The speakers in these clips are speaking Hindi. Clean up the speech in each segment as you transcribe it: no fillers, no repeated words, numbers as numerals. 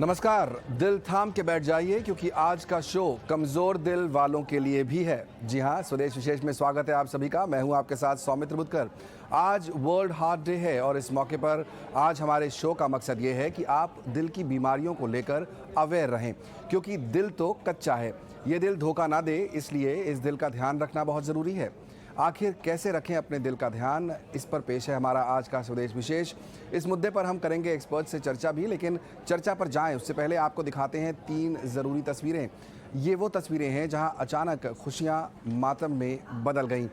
नमस्कार। दिल थाम के बैठ जाइए क्योंकि आज का शो कमजोर दिल वालों के लिए भी है। जी हाँ, स्वदेश विशेष में स्वागत है आप सभी का। मैं हूं आपके साथ सौमित्र बुद्धकर। आज वर्ल्ड हार्ट डे है और इस मौके पर आज हमारे शो का मकसद ये है कि आप दिल की बीमारियों को लेकर अवेयर रहें, क्योंकि दिल तो कच्चा है, ये दिल धोखा ना दे, इसलिए इस दिल का ध्यान रखना बहुत ज़रूरी है। आखिर कैसे रखें अपने दिल का ध्यान, इस पर पेश है हमारा आज का स्वदेश विशेष। इस मुद्दे पर हम करेंगे एक्सपर्ट से चर्चा भी, लेकिन चर्चा पर जाएं उससे पहले आपको दिखाते हैं 3 ज़रूरी तस्वीरें। ये वो तस्वीरें हैं जहां अचानक खुशियां मातम में बदल गईं।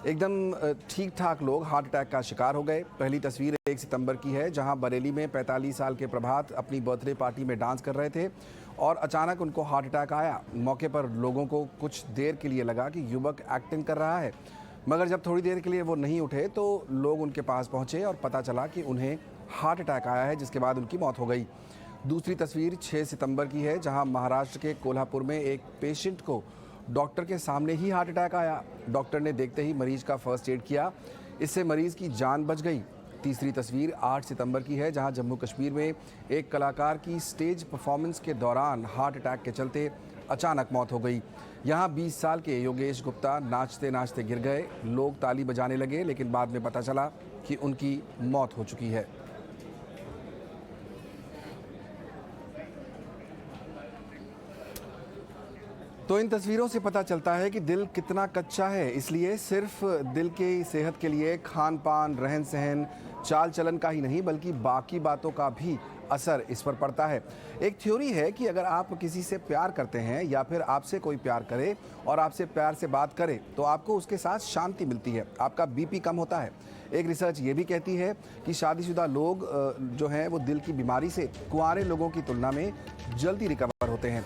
एकदम ठीक ठाक लोग हार्ट अटैक का शिकार हो गए। पहली तस्वीर 1 सितंबर की है, जहां बरेली में 45 साल के प्रभात अपनी बर्थडे पार्टी में डांस कर रहे थे और अचानक उनको हार्ट अटैक आया। मौके पर लोगों को कुछ देर के लिए लगा कि युवक एक्टिंग कर रहा है, मगर जब थोड़ी देर के लिए वो नहीं उठे तो लोग उनके पास पहुंचे और पता चला कि उन्हें हार्ट अटैक आया है, जिसके बाद उनकी मौत हो गई। दूसरी तस्वीर 6 सितंबर की है, जहां महाराष्ट्र के कोल्हापुर में एक पेशेंट को डॉक्टर के सामने ही हार्ट अटैक आया। डॉक्टर ने देखते ही मरीज का फर्स्ट एड किया, इससे मरीज की जान बच गई। तीसरी तस्वीर 8 सितंबर की है, जहां जम्मू कश्मीर में एक कलाकार की स्टेज परफॉर्मेंस के दौरान हार्ट अटैक के चलते अचानक मौत हो गई। यहाँ 20 साल के योगेश गुप्ता नाचते नाचते गिर गए। लोग ताली बजाने लगे, लेकिन बाद में पता चला कि उनकी मौत हो चुकी है। तो इन तस्वीरों से पता चलता है कि दिल कितना कच्चा है, इसलिए सिर्फ दिल की सेहत के लिए खान पान, रहन सहन, चाल चलन का ही नहीं बल्कि बाकी बातों का भी असर इस पर पड़ता है। एक थ्योरी है कि अगर आप किसी से प्यार करते हैं या फिर आपसे कोई प्यार करे और आपसे प्यार से बात करे तो आपको उसके साथ शांति मिलती है, आपका बीपी कम होता है। एक रिसर्च ये भी कहती है कि शादीशुदा लोग जो हैं वो दिल की बीमारी से कुंवारे लोगों की तुलना में जल्दी रिकवर होते हैं।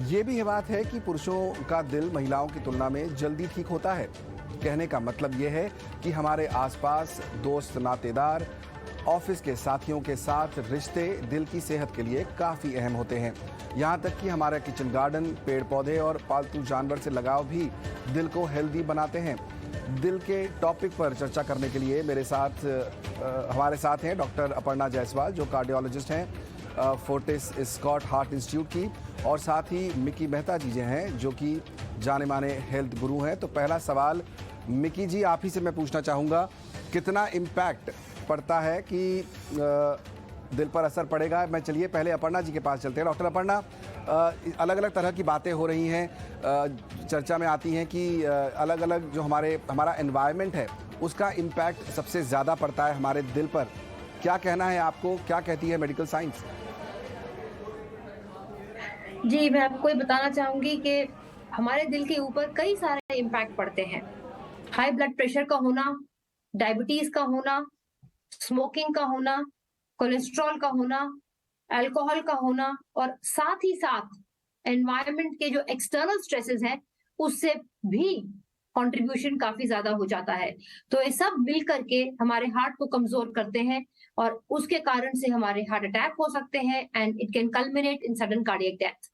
ये भी बात है कि पुरुषों का दिल महिलाओं की तुलना में जल्दी ठीक होता है। कहने का मतलब ये है कि हमारे आसपास दोस्त, नातेदार, ऑफिस के साथियों के साथ रिश्ते दिल की सेहत के लिए काफ़ी अहम होते हैं। यहाँ तक कि हमारा किचन गार्डन, पेड़ पौधे और पालतू जानवर से लगाव भी दिल को हेल्दी बनाते हैं। दिल के टॉपिक पर चर्चा करने के लिए हमारे साथ हैं डॉक्टर अपर्णा जायसवाल, जो कार्डियोलॉजिस्ट हैं फोर्टिस स्कॉट हार्ट इंस्टीट्यूट की, और साथ ही मिकी मेहता जी हैं जो कि जाने माने हेल्थ गुरु हैं। तो पहला सवाल मिकी जी आप ही से मैं पूछना चाहूँगा, कितना इम्पैक्ट पड़ता है कि दिल पर असर पड़ेगा? मैं चलिए पहले अपर्णा जी के पास चलते हैं। डॉक्टर अपर्णा, अलग अलग तरह की बातें हो रही हैं, चर्चा में आती हैं कि अलग अलग जो हमारा एनवायरनमेंट है उसका इम्पैक्ट सबसे ज़्यादा पड़ता है हमारे दिल पर। क्या कहना है आपको, क्या कहती है मेडिकल साइंस? जी, मैं आपको ये बताना चाहूँगी कि हमारे दिल के ऊपर कई सारे इम्पैक्ट पड़ते हैं। हाई ब्लड प्रेशर का होना, डायबिटीज़ का होना, स्मोकिंग का होना, कोलेस्ट्रॉल का होना, अल्कोहल का होना और साथ ही साथ एनवायरनमेंट के जो एक्सटर्नल स्ट्रेसेस हैं, उससे भी कंट्रीब्यूशन काफ़ी ज़्यादा हो जाता है। तो ये सब मिल करके हमारे हार्ट को कमज़ोर करते हैं और उसके कारण से हमारे हार्ट अटैक हो सकते हैं and it can culminate in sudden cardiac death.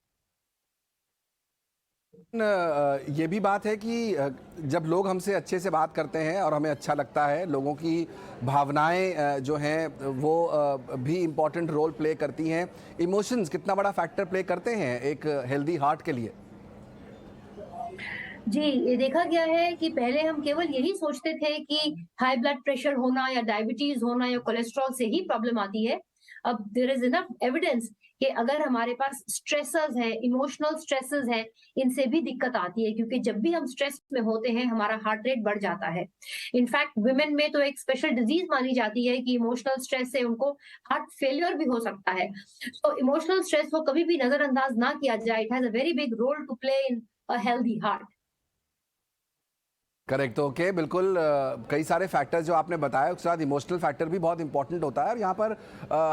ये भी बात है कि जब लोग हमसे अच्छे से बात करते हैं और हमें अच्छा लगता है, लोगों की भावनाएं जो हैं वो भी इम्पोर्टेंट रोल प्ले करती हैं। इमोशंस कितना बड़ा फैक्टर प्ले करते हैं एक हेल्दी हार्ट के लिए? जी, ये देखा गया है कि पहले हम केवल यही सोचते थे कि हाई ब्लड प्रेशर होना या डायबिटीज होना या कोलेस्ट्रॉल से ही प्रॉब्लम आती है। अब देयर इज इनफ एविडेंस कि अगर हमारे पास स्ट्रेसर्स हैं, इमोशनल स्ट्रेसेस हैं, इनसे भी दिक्कत आती है, क्योंकि जब भी हम स्ट्रेस में होते हैं हमारा हार्ट रेट बढ़ जाता है। इनफैक्ट वुमेन में तो एक स्पेशल डिजीज मानी जाती है कि इमोशनल स्ट्रेस से उनको हार्ट फेलियर भी हो सकता है। तो इमोशनल स्ट्रेस को कभी भी नजरअंदाज ना किया जाए। It has a very big role to play in a healthy heart. Correct, okay, बिल्कुल। कई सारे फैक्टर्स जो आपने बताया, उसके साथ इमोशनल फैक्टर भी बहुत इंपॉर्टेंट होता है। और यहाँ पर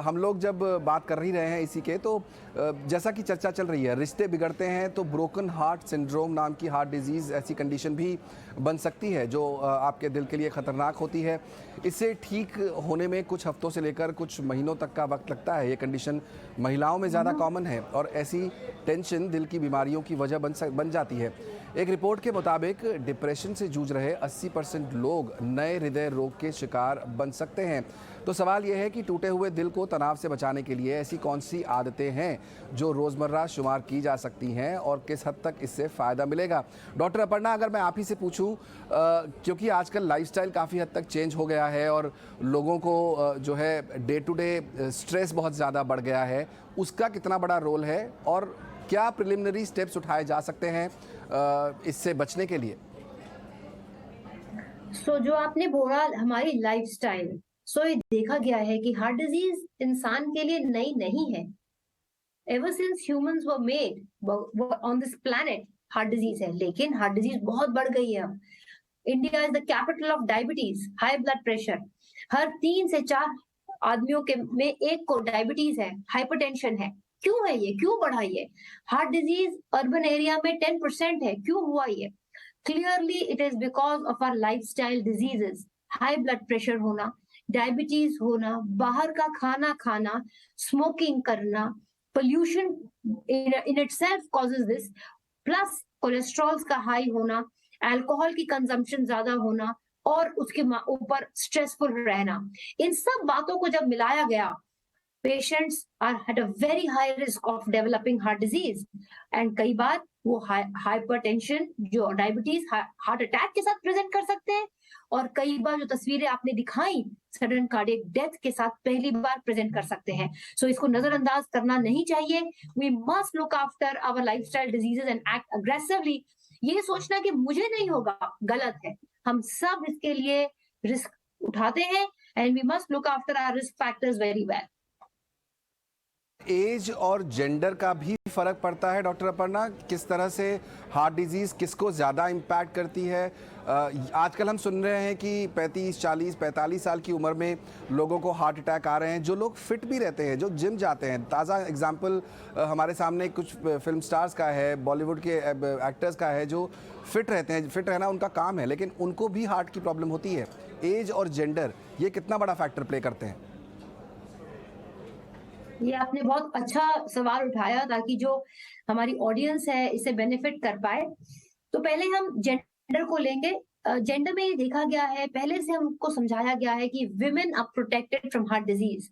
हम लोग जब बात कर ही रहे हैं इसी के, तो जैसा कि चर्चा चल रही है, रिश्ते बिगड़ते हैं तो ब्रोकन हार्ट सिंड्रोम नाम की हार्ट डिजीज़ ऐसी कंडीशन भी बन सकती है जो आपके दिल के लिए ख़तरनाक होती है। इससे ठीक होने में कुछ हफ्तों से लेकर कुछ महीनों तक का वक्त लगता है। ये कंडीशन महिलाओं में ज़्यादा कॉमन है और ऐसी टेंशन दिल की बीमारियों की वजह बन जाती है। एक रिपोर्ट के मुताबिक डिप्रेशन से जूझ रहे 80% लोग नए हृदय रोग के शिकार बन सकते हैं। तो सवाल यह है कि टूटे हुए दिल को तनाव से बचाने के लिए ऐसी कौन सी आदतें हैं जो रोज़मर्रा शुमार की जा सकती हैं और किस हद तक इससे फ़ायदा मिलेगा। डॉक्टर अपर्णा, अगर मैं आप ही से पूछूं, क्योंकि आजकल लाइफस्टाइल काफ़ी हद तक चेंज हो गया है और लोगों को जो है डे टू डे स्ट्रेस बहुत ज़्यादा बढ़ गया है, उसका कितना बड़ा रोल है और क्या प्रिलिमिनरी स्टेप्स उठाए जा सकते हैं इससे बचने के लिए? जो आपने बोला हमारी लाइफस्टाइल, ये देखा गया है कि हार्ट डिजीज इंसान के लिए नई नहीं है। Ever since humans were made on this planet heart disease है, लेकिन हार्ट डिजीज बहुत बढ़ गई है। India is the capital of diabetes, high blood pressure. हर 3 से 4 आदमियों के में एक को डायबिटीज है, हाइपरटेंशन है। क्यों है ये? क्यों बढ़ा ये? हार्ट डिजीज अर्बन एरिया में 10% है। क्यों हुआ ये? Clearly, it is because of our lifestyle diseases, high blood pressure होना, डायबिटीज होना, बाहर का खाना खाना, स्मोकिंग करना, pollution in itself causes this, plus cholesterol का हाई होना, अल्कोहल की कंजम्पशन ज्यादा होना और उसके ऊपर स्ट्रेसफुल रहना। इन सब बातों को जब मिलाया गया, patients are at a very high risk of developing heart disease, and कई बार वो हाइपरटेंशन जो डायबिटीज हार्ट अटैक के साथ प्रेजेंट कर सकते हैं, और कई बार जो तस्वीरें आपने दिखाई सडन कार्डियक डेथ के साथ पहली बार प्रेजेंट कर सकते हैं। इसको नजरअंदाज करना नहीं चाहिए। We must look after our lifestyle diseases and act aggressively. ये सोचना कि मुझे नहीं होगा गलत है। हम सब इसके लिए रिस्क उठाते हैं and we must look after our risk factors very well. Age और जेंडर का भी फर्क पड़ता है डॉक्टर अपर्णा? किस तरह से हार्ट डिजीज किसको ज़्यादा इम्पैक्ट करती है? आजकल हम सुन रहे हैं कि 35, 40, 45 साल की उम्र में लोगों को हार्ट अटैक आ रहे हैं, जो लोग फिट भी रहते हैं, जो जिम जाते हैं। ताज़ा एग्जाम्पल हमारे सामने कुछ फिल्म स्टार्स का है, बॉलीवुड के एक्टर्स का है, जो फिट रहते हैं। फिट रहना उनका काम है, लेकिन उनको भी हार्ट की प्रॉब्लम होती है। एज और जेंडर ये कितना बड़ा फैक्टर प्ले करते हैं? ये आपने बहुत अच्छा सवाल उठाया ताकि जो हमारी ऑडियंस है इसे बेनिफिट कर पाए। तो पहले हम जेंडर को लेंगे। जेंडर में ये देखा गया है, पहले से हमको समझाया गया है कि women are protected from heart disease,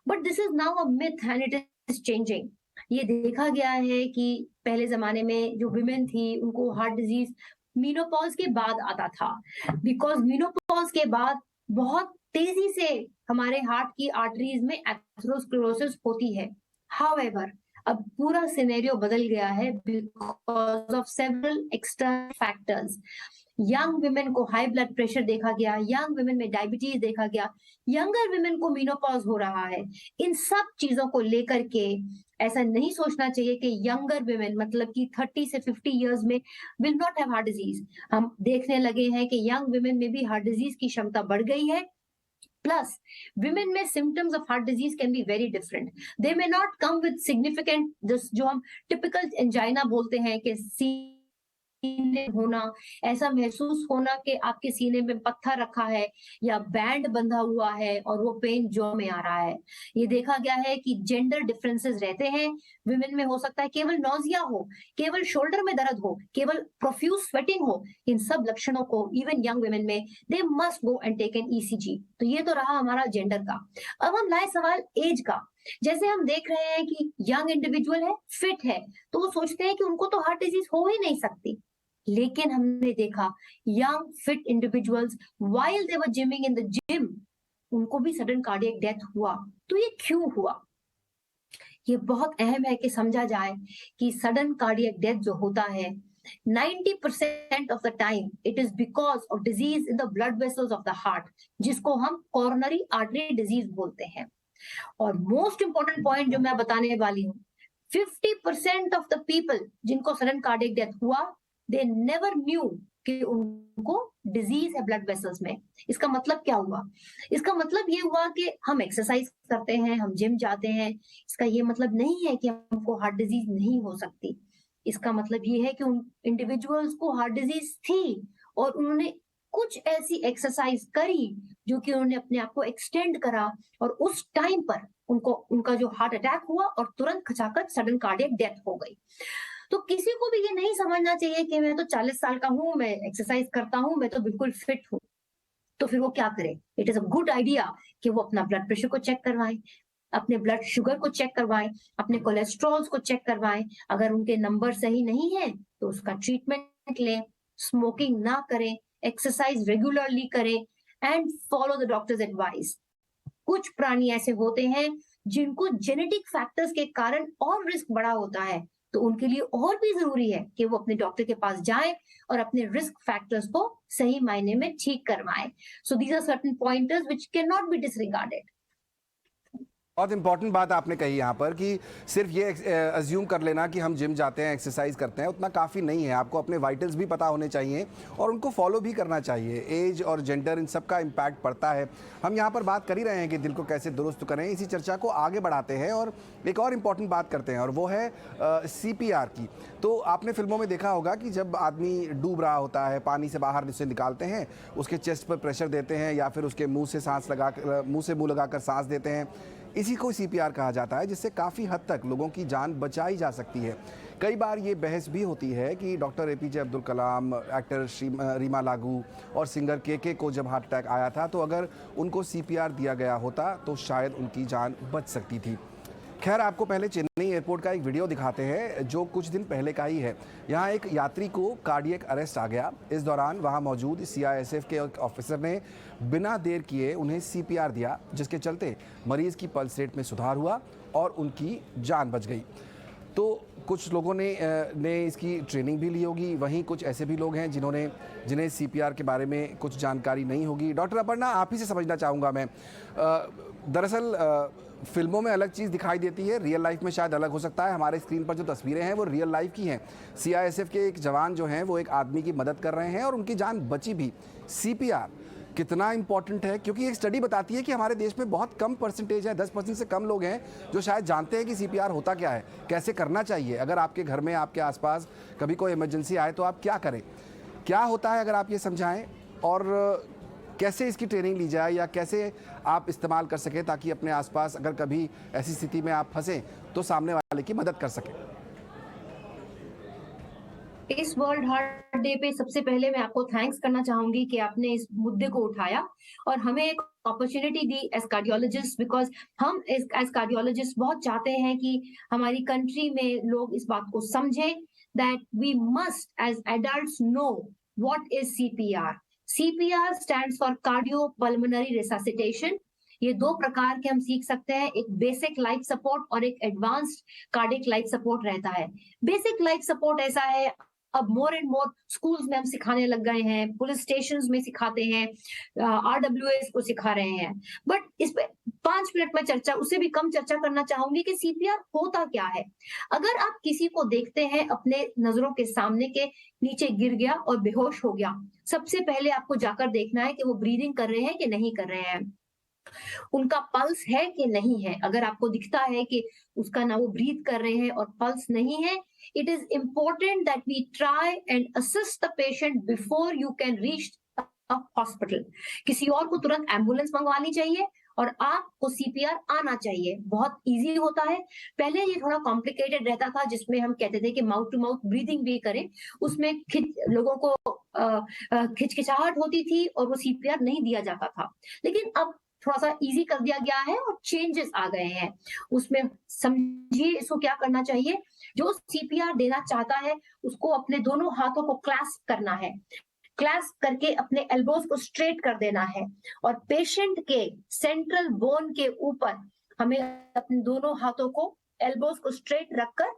but this is now a myth and it is changing. ये देखा गया है कि पहले जमाने में जो विमेन थी उनको हार्ट डिजीज मीनोपॉज के बाद आता था, बिकॉज मीनोपॉज के बाद बहुत तेजी से हमारे हार्ट की आर्टरीज में एथेरोस्क्लेरोसिस होती है। हाउएवर अब पूरा सिनेरियो बदल गया है because of several external factors. Young women को हाई ब्लड प्रेशर देखा गया, यंग विमेन में डायबिटीज देखा गया, यंगर विमेन को मीनोपॉज हो रहा है। इन सब चीजों को लेकर के ऐसा नहीं सोचना चाहिए कि यंगर विमेन मतलब कि 30 से 50 इयर्स में will not have heart disease. हम देखने लगे हैं कि यंग विमेन में भी हार्ट डिजीज की क्षमता बढ़ गई है। Plus, women में symptoms of heart disease can be very different. They may not come with significant, जो हम typical angina बोलते हैं कि सीने होना, ऐसा महसूस होना कि आपके सीने में पत्थर रखा है या बैंड बंधा हुआ है और वो पेन जॉ में आ रहा है। ये देखा गया है कि जेंडर डिफरेंसेस रहते हैं। विमेन में हो सकता है केवल नोजिया हो, केवल शोल्डर में दर्द हो, केवल प्रोफ्यूज स्वेटिंग हो। इन सब लक्षणों को इवन यंग विमेन में they must go and take an ECG. तो ये तो रहा हमारा जेंडर का। अब हम लाए सवाल एज का। जैसे हम देख रहे हैं कि यंग इंडिविजुअल है, फिट है, तो वो सोचते हैं कि उनको तो हार्ट डिजीज हो ही नहीं सकती। लेकिन हमने देखा young fit individuals while they were gymming in the gym, उनको भी सडन कार्डियक डेथ हुआ। तो ये क्यों हुआ? ये बहुत अहम है कि समझा जाए कि सडन कार्डियक डेथ जो होता है 90% of the time it is because of disease in the blood vessels of the heart, जिसको हम कोरोनरी आर्टरी डिजीज बोलते हैं। और मोस्ट इंपॉर्टेंट पॉइंट जो मैं बताने वाली हूँ, 50% ऑफ द पीपल जिनको सडन कार्डियक डेथ हुआ दे नेवर न्यू कि उनको डिजीज है ब्लड वेसल्स में। इसका मतलब क्या हुआ? इसका मतलब ये हुआ कि हम एक्सरसाइज करते हैं, हम जिम जाते हैं, इसका ये मतलब नहीं है कि हमको हार्ट डिजीज नहीं हो सकती। इसका मतलब ये है कि उन इंडिविजुअल्स को हार्ट डिजीज थी और उन्होंने कुछ ऐसी एक्सरसाइज करी जो कि उन्होंने अपने आप को एक्सटेंड करा और उस टाइम पर उनको उनका जो हार्ट अटैक हुआ और तुरंत खचाखच सडन कार्डियक डेथ हो गई। तो किसी को भी ये नहीं समझना चाहिए कि मैं तो 40 साल का हूं, मैं एक्सरसाइज करता हूं, मैं तो बिल्कुल फिट हूं, तो फिर वो क्या करे? It is a good idea कि वो अपना ब्लड प्रेशर को चेक करवाएं, अपने ब्लड शुगर को चेक करवाएं, अपने कोलेस्ट्रॉल्स को चेक करवाएं। अगर उनके नंबर सही नहीं है तो उसका ट्रीटमेंट लें, स्मोकिंग ना करें, एक्सरसाइज रेगुलरली करें and follow the doctors advice. कुछ प्राणी ऐसे होते हैं जिनको जेनेटिक फैक्टर्स के कारण और रिस्क बड़ा होता है, तो उनके लिए और भी जरूरी है कि वो अपने डॉक्टर के पास जाएं और अपने रिस्क फैक्टर्स को सही मायने में ठीक करवाएं। So these are certain pointers which can not be disregarded. बहुत इंपॉर्टेंट बात आपने कही यहाँ पर कि सिर्फ ये अज्यूम कर लेना कि हम जिम जाते हैं, एक्सरसाइज करते हैं, उतना काफ़ी नहीं है। आपको अपने वाइटल्स भी पता होने चाहिए और उनको फॉलो भी करना चाहिए। एज और जेंडर इन सब का इम्पैक्ट पड़ता है। हम यहाँ पर बात कर ही रहे हैं कि दिल को कैसे दुरुस्त करें। इसी चर्चा को आगे बढ़ाते हैं और एक और इम्पॉर्टेंट बात करते हैं और वो है CPR की। तो आपने फिल्मों में देखा होगा कि जब आदमी डूब रहा होता है, पानी से बाहर उसे निकालते हैं, उसके चेस्ट पर प्रेशर देते हैं या फिर उसके मुँह से मुँह लगाकर सांस देते हैं। इसी को CPR कहा जाता है, जिससे काफ़ी हद तक लोगों की जान बचाई जा सकती है। कई बार ये बहस भी होती है कि doctor APJ Abdul Kalam, actor Reema लागू और सिंगर KK को जब हार्ट अटैक आया था तो अगर उनको CPR दिया गया होता तो शायद उनकी जान बच सकती थी। खैर, आपको पहले चेन्नई एयरपोर्ट का एक वीडियो दिखाते हैं जो कुछ दिन पहले का ही है। यहाँ एक यात्री को कार्डियक अरेस्ट आ गया। इस दौरान वहाँ मौजूद CISF के एक ऑफिसर ने बिना देर किए उन्हें CPR दिया, जिसके चलते मरीज की पल्स रेट में सुधार हुआ और उनकी जान बच गई। तो कुछ लोगों ने इसकी ट्रेनिंग भी ली होगी, वहीं कुछ ऐसे भी लोग हैं जिन्हें CPR के बारे में कुछ जानकारी नहीं होगी। डॉक्टर अपर्णा, आप ही से समझना चाहूँगा मैं। दरअसल फिल्मों में अलग चीज़ दिखाई देती है, रियल लाइफ में शायद अलग हो सकता है। हमारे स्क्रीन पर जो तस्वीरें हैं वो रियल लाइफ की हैं। CISF के एक जवान जो हैं वो एक आदमी की मदद कर रहे हैं और उनकी जान बची भी। CPR कितना इंपॉर्टेंट है, क्योंकि एक स्टडी बताती है कि हमारे देश में बहुत कम परसेंटेज है, 10% से कम लोग हैं जो शायद जानते हैं कि CPR होता क्या है, कैसे करना चाहिए। अगर आपके घर में, आपके आसपास कभी कोई इमरजेंसी आए तो आप क्या करें, क्या होता है, अगर आप ये समझाएं और कैसे इसकी ट्रेनिंग ली जाए या कैसे आप इस्तेमाल कर सकें ताकि अपने आसपास अगर कभी ऐसी स्थिति में आप फंसें तो सामने वाले की मदद कर सकें। इस वर्ल्ड हार्ट डे पे सबसे पहले मैं आपको थैंक्स करना चाहूंगी कि आपने इस मुद्दे को उठाया और हमें एक अपॉर्चुनिटी दी एज कार्डियोलॉजिस्ट, बिकॉज हम एज कार्डियोलॉजिस्ट बहुत चाहते हैं कि हमारी कंट्री में लोग इस बात को समझें that we must as adults know what is CPR। CPR stands for cardiopulmonary resuscitation. ये दो प्रकार के हम सीख सकते हैं, एक बेसिक लाइफ सपोर्ट और एक एडवांस्ड कार्डियक लाइफ सपोर्ट रहता है। बेसिक लाइफ सपोर्ट ऐसा है, अब मोर एंड मोर स्कूल्स में हम सिखाने लग गए हैं, पुलिस स्टेशंस में सिखाते हैं, RWAs को सिखा रहे हैं। बट इस पे 5 मिनट में चर्चा, उससे भी कम चर्चा करना चाहूंगी कि CPR होता क्या है। अगर आप किसी को देखते हैं अपने नजरों के सामने के नीचे गिर गया और बेहोश हो गया, सबसे पहले आपको जाकर देखना है कि वो ब्रीदिंग कर रहे हैं कि नहीं कर रहे हैं, उनका पल्स है कि नहीं है। अगर आपको दिखता है कि उसका ना वो ब्रीथ कर रहे हैं और पल्स नहीं है, it is important that we try and assist the patient before you can reach a hospital. किसी और को तुरंत एम्बुलेंस मंगवानी चाहिए और आपको CPR आना चाहिए। बहुत इजी होता है। पहले ये थोड़ा कॉम्प्लिकेटेड रहता था, जिसमें हम कहते थे कि माउथ टू माउथ ब्रीदिंग भी करें, उसमें लोगों को खिचखिचाहट होती थी और वो CPR नहीं दिया जाता था। लेकिन अब थोड़ा सा इजी कर दिया गया है और चेंजेस आ गए हैं उसमें। समझिए इसको क्या करना चाहिए। जो CPR देना चाहता है उसको अपने दोनों हाथों को क्लैस्प करना है, क्लैस्प करके अपने एल्बोज को स्ट्रेट कर देना है और पेशेंट के सेंट्रल बोन के ऊपर हमें अपने दोनों हाथों को एल्बोज को स्ट्रेट रखकर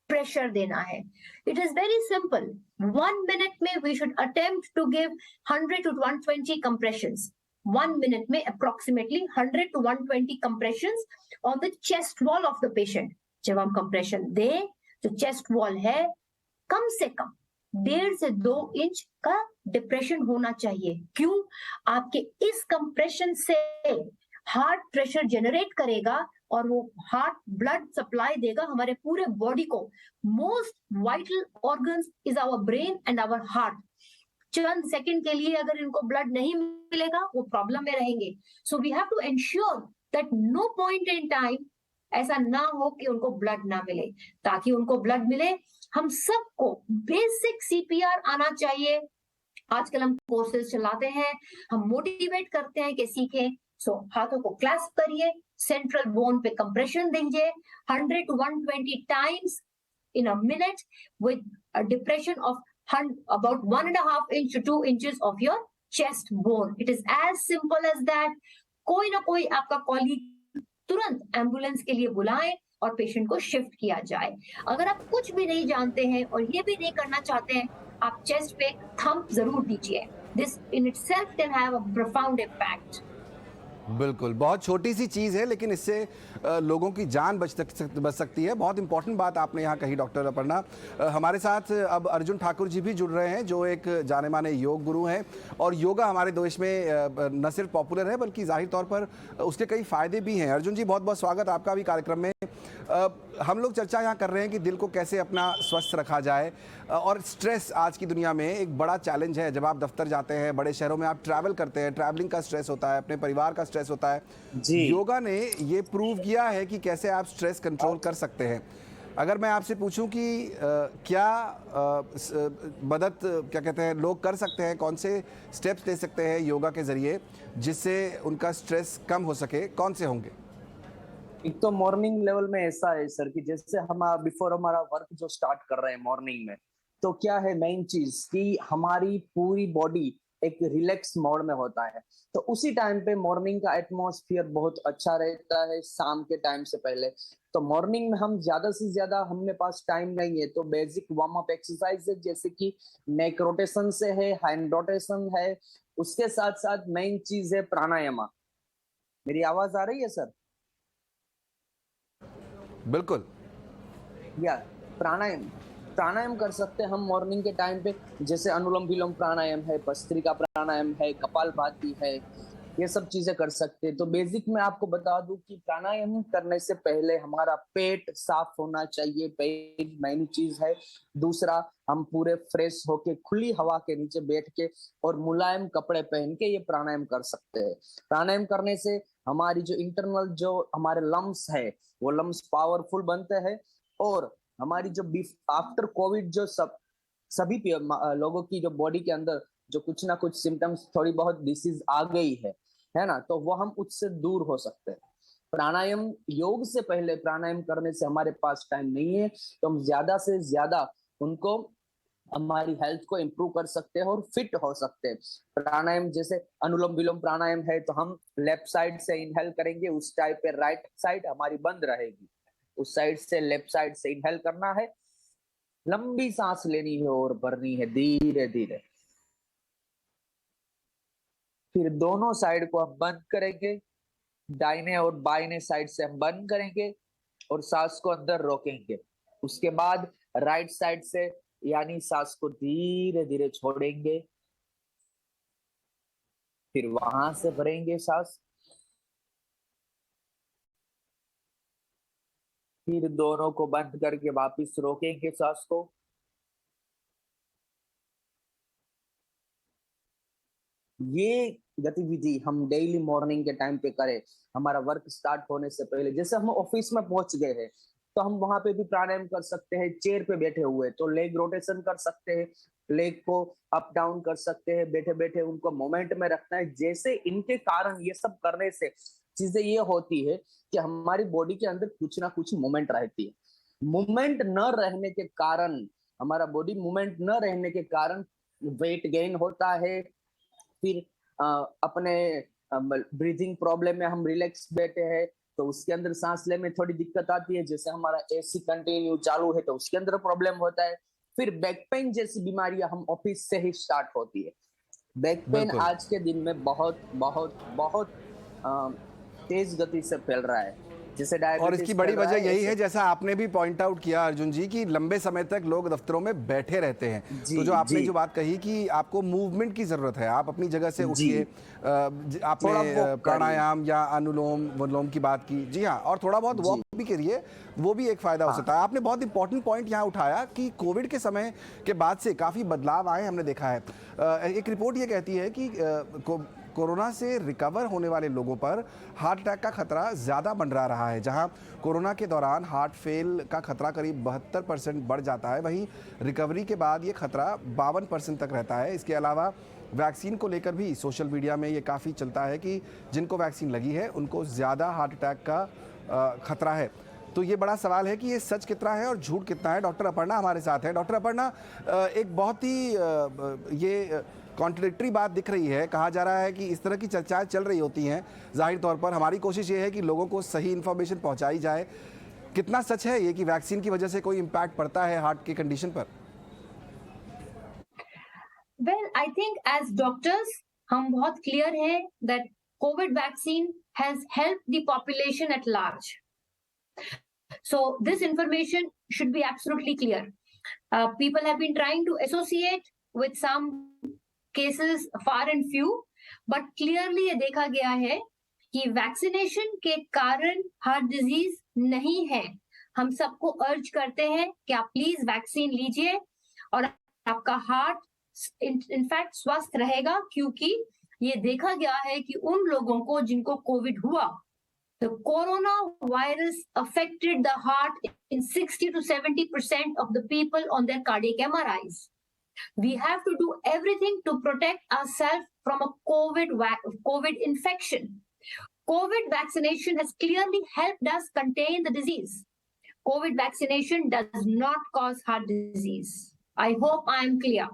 प्रेशर देना है। It is very simple. 1 minute में we should attempt to give 100 to 120 compressions। 1 minute में approximately 100 to 120 compressions on the chest wall of the patient। जब हम कंप्रेशन दें तो चेस्ट वॉल है कम से कम 1.5 से 2 इंच का डिप्रेशन होना चाहिए। क्यों? आपके इस कंप्रेशन से हार्ट प्रेशर जनरेट करेगा और वो हार्ट ब्लड सप्लाई देगा हमारे पूरे बॉडी को। Most vital organs is our brain and our heart. चंद सेकंड के लिए अगर इनको ब्लड नहीं मिलेगा वो प्रॉब्लम में रहेंगे। So we have to ensure that no point in time ऐसा ना हो कि उनको ब्लड ना मिले। ताकि उनको ब्लड मिले, हम सबको बेसिक CPR आना चाहिए। आजकल हम कोर्सेज चलाते हैं, हम मोटिवेट करते हैं कि सीखें। सो हाथों को क्लैस्प करिए, सेंट्रल बोन पे कंप्रेशन दीजिए 100 to 120 times in a minute with a depression of about 1.5 inch to 2 inches of your chest bone. It is as simple as that. कोई ना कोई आपका कॉलीग तुरंत एम्बुलेंस के लिए बुलाएं और पेशेंट को शिफ्ट किया जाए। अगर आप कुछ भी नहीं जानते हैं और ये भी नहीं करना चाहते हैं, आप चेस्ट पे थंब जरूर दीजिए। This in itself can have a profound impact. बिल्कुल, बहुत छोटी सी चीज़ है लेकिन इससे लोगों की जान बच सकती है। बहुत इंपॉर्टेंट बात आपने यहाँ कही डॉक्टर अपर्णा। हमारे साथ अब अर्जुन ठाकुर जी भी जुड़ रहे हैं जो एक जाने माने योग गुरु हैं और योगा हमारे देश में न सिर्फ पॉपुलर है बल्कि जाहिर तौर पर उसके कई फ़ायदे भी हैं। अर्जुन जी, बहुत बहुत स्वागत आपका भी कार्यक्रम में। हम लोग चर्चा यहाँ कर रहे हैं कि दिल को कैसे अपना स्वस्थ रखा जाए और स्ट्रेस आज की दुनिया में एक बड़ा चैलेंज है। जब आप दफ्तर जाते हैं, बड़े शहरों में आप ट्रैवल करते हैं, ट्रैवलिंग का स्ट्रेस होता है, अपने परिवार का स्ट्रेस होता है जी। योगा ने ये प्रूव किया है कि कैसे आप स्ट्रेस कंट्रोल कर सकते हैं। अगर मैं आपसे पूछूं कि क्या मदद क्या कहते हैं लोग कर सकते हैं, कौन से स्टेप्स ले सकते हैं योगा के ज़रिए जिससे उनका स्ट्रेस कम हो सके, कौन से होंगे? एक तो मॉर्निंग लेवल में ऐसा है सर कि जैसे हम बिफोर हमारा वर्क जो स्टार्ट कर रहे हैं मॉर्निंग में, तो क्या है मेन चीज कि हमारी पूरी बॉडी एक रिलैक्स मोड में होता है। तो उसी टाइम पे मॉर्निंग का एटमॉस्फेयर बहुत अच्छा रहता है शाम के टाइम से पहले। तो मॉर्निंग में हम ज्यादा से ज्यादा हमारे पास टाइम नहीं है तो बेसिक वार्म अप एक्सरसाइज है जैसे कि नेक रोटेशन से है, हैंड रोटेशन है, उसके साथ साथ मेन चीज है प्राणायाम। मेरी आवाज आ रही है सर? बिल्कुल। या प्राणायाम प्राणायाम कर सकते हैं हम मॉर्निंग के टाइम पे, जैसे अनुलोम विलोम प्राणायाम है, भस्त्रिका प्राणायाम है, कपालभाति है, ये सब चीजें कर सकते हैं। तो बेसिक में आपको बता दूं कि प्राणायाम करने से पहले हमारा पेट साफ होना चाहिए, पेट मेन चीज है। दूसरा, हम पूरे फ्रेश होके खुली हवा के नीचे बैठ के और मुलायम कपड़े पहन के ये प्राणायाम कर सकते हैं। प्राणायाम करने से हमारी जो इंटरनल जो हमारे लम्स है वो लम्स पावरफुल बनते हैं और हमारी जो आफ्टर कोविड जो सभी लोगों की जो बॉडी के अंदर जो कुछ ना कुछ सिम्टम्स, थोड़ी बहुत डिसीज आ गई है ना, तो वो हम उससे दूर हो सकते हैं। प्राणायाम योग से पहले प्राणायाम करने से हमारे पास टाइम नहीं है तो हम ज्यादा से ज्यादा उनको हमारी हेल्थ को इम्प्रूव कर सकते हैं और फिट हो सकते हैं। प्राणायाम जैसे अनुलोम विलोम प्राणायाम है तो हम लेफ्ट साइड से इनहेल करेंगे, उस टाइप पे राइट साइड हमारी बंद रहेगी, उस साइड से लेफ्ट साइड से इनहेल करना है, लंबी सांस लेनी है और भरनी है धीरे धीरे। फिर दोनों साइड को हम बंद करेंगे, दाहिने और बाइने साइड से हम बंद करेंगे और सांस को अंदर रोकेंगे। उसके बाद राइट साइड से यानी सांस को धीरे धीरे छोड़ेंगे, फिर वहां से भरेंगे सांस, फिर दोनों को बंद करके वापस रोकेंगे सांस को। ये गतिविधि हम डेली मॉर्निंग के टाइम पे करें, हमारा वर्क स्टार्ट होने से पहले। जैसे हम ऑफिस में पहुंच गए हैं तो हम वहां पे भी प्राणायाम कर सकते हैं, चेयर पे बैठे हुए तो लेग रोटेशन कर सकते हैं, लेग को अप डाउन कर सकते हैं, बैठे बैठे उनको मोमेंट में रखना है। जैसे इनके कारण ये सब करने से चीजें ये होती है कि हमारी बॉडी के अंदर कुछ ना कुछ मूवमेंट रहती है। मूवमेंट न रहने के कारण, हमारा बॉडी मूवमेंट न रहने के कारण वेट गेन होता है। फिर अपने ब्रीथिंग प्रॉब्लम में हम रिलैक्स बैठे हैं तो उसके अंदर सांस लेने में थोड़ी दिक्कत आती है। जैसे हमारा एसी कंटिन्यू चालू है तो उसके अंदर प्रॉब्लम होता है। फिर बैक पेन जैसी बीमारियां हम ऑफिस से ही स्टार्ट होती है। बैक पेन आज के दिन में बहुत बहुत बहुत तेज गति से फैल रहा है, जैसे डायबिटीज। और इसकी बड़ी वजह यही है, जैसा आपने भी पॉइंट आउट किया अर्जुन जी, कि लंबे समय तक लोग दफ्तरों में बैठे रहते हैं। तो जो आपने जो बात कही कि आपको मूवमेंट की जरूरत है, आप अपनी जगह से उठिए। आपने प्राणायाम या अनुलोम विलोम की बात की, जी हाँ, और थोड़ा बहुत वॉक भी करिए, वो भी एक फायदा हो सकता है। आपने बहुत इंपॉर्टेंट पॉइंट यहाँ उठाया कि कोविड के समय के बाद से काफी बदलाव आए, हमने देखा है। एक रिपोर्ट ये कहती है कि कोरोना से रिकवर होने वाले लोगों पर हार्ट अटैक का खतरा ज़्यादा मंडरा रहा है। जहां कोरोना के दौरान हार्ट फेल का खतरा करीब 72% बढ़ जाता है, वहीं रिकवरी के बाद ये खतरा 52% तक रहता है। इसके अलावा वैक्सीन को लेकर भी सोशल मीडिया में ये काफ़ी चलता है कि जिनको वैक्सीन लगी है उनको ज़्यादा हार्ट अटैक का खतरा है। तो ये बड़ा सवाल है कि ये सच कितना है और झूठ कितना है। डॉक्टर अपर्णा हमारे साथ है। डॉक्टर अपर्णा, एक बहुत ही ये कॉन्ट्रडिक्टरी बात दिख रही है। कहा जा रहा है कि इस तरह की चर्चाएं चल रही होती हैं, जाहिर तौर पर हमारी कोशिश ये है कि लोगों को सही इन्फॉर्मेशन पहुंचाई जाए। कितना सच है ये कि वैक्सीन की वजह से कोई इम्पैक्ट पड़ता है हार्ट की कंडीशन पर? Well, I think as doctors, हम बहुत क्लियर है that COVID vaccine has helped the population at large. So this information should be absolutely clear. People have been trying to associate with some cases far and few, but clearly ये देखा गया है कि वैक्सीनेशन के कारण हार्ट डिजीज नहीं है। हम सबको अर्ज करते हैं कि आप प्लीज वैक्सीन लीजिए और आपका हार्ट इनफैक्ट स्वस्थ रहेगा, क्योंकि ये देखा गया है कि उन लोगों को जिनको कोविड हुआ, the coronavirus affected the heart in 60 to 70% of the people on their cardiac MRIs. We have to do everything to protect ourselves from a COVID infection. COVID vaccination has clearly helped us contain the disease. COVID vaccination does not cause heart disease. I hope I am clear.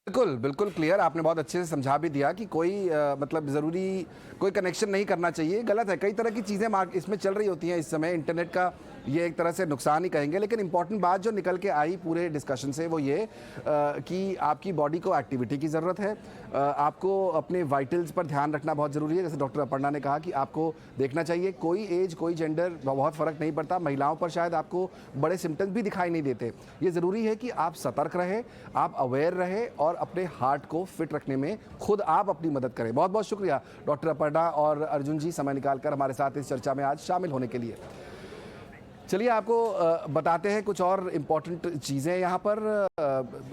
बिल्कुल बिल्कुल क्लियर। आपने बहुत अच्छे से समझा भी दिया कि कोई मतलब ज़रूरी कोई कनेक्शन नहीं करना चाहिए, गलत है। कई तरह की चीज़ें इसमें चल रही होती हैं इस समय। इंटरनेट का ये एक तरह से नुकसान ही कहेंगे, लेकिन इंपॉर्टेंट बात जो निकल के आई पूरे डिस्कशन से वो ये कि आपकी बॉडी को एक्टिविटी की ज़रूरत है। आपको अपने वाइटल्स पर ध्यान रखना बहुत ज़रूरी है। जैसे डॉक्टर अपर्णा ने कहा कि आपको देखना चाहिए, कोई एज कोई जेंडर बहुत फ़र्क नहीं पड़ता। महिलाओं पर शायद आपको बड़े सिम्टम्स भी दिखाई नहीं देते। ये ज़रूरी है कि आप सतर्क रहें, आप अवेयर रहें और अपने हार्ट को फिट रखने में खुद आप अपनी मदद करें। बहुत बहुत शुक्रिया डॉक्टर अपर्णा और अर्जुन जी, समय निकालकर हमारे साथ इस चर्चा में आज शामिल होने के लिए। चलिए आपको बताते हैं कुछ और इम्पॉर्टेंट चीज़ें यहाँ पर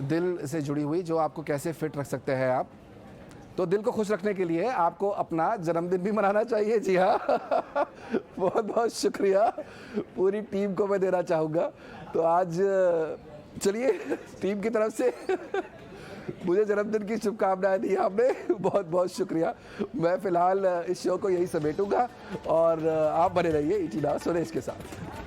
दिल से जुड़ी हुई, जो आपको कैसे फिट रख सकते हैं आप। तो दिल को खुश रखने के लिए आपको अपना जन्मदिन भी मनाना चाहिए। जी हाँ बहुत बहुत शुक्रिया पूरी टीम को मैं देना चाहूँगा। तो आज चलिए टीम की तरफ से मुझे जन्मदिन की शुभकामनाएं दी आपने, बहुत बहुत शुक्रिया। मैं फिलहाल इस शो को यही समेटूंगा और आप बने रहिए ईटीना स्वदेश के साथ।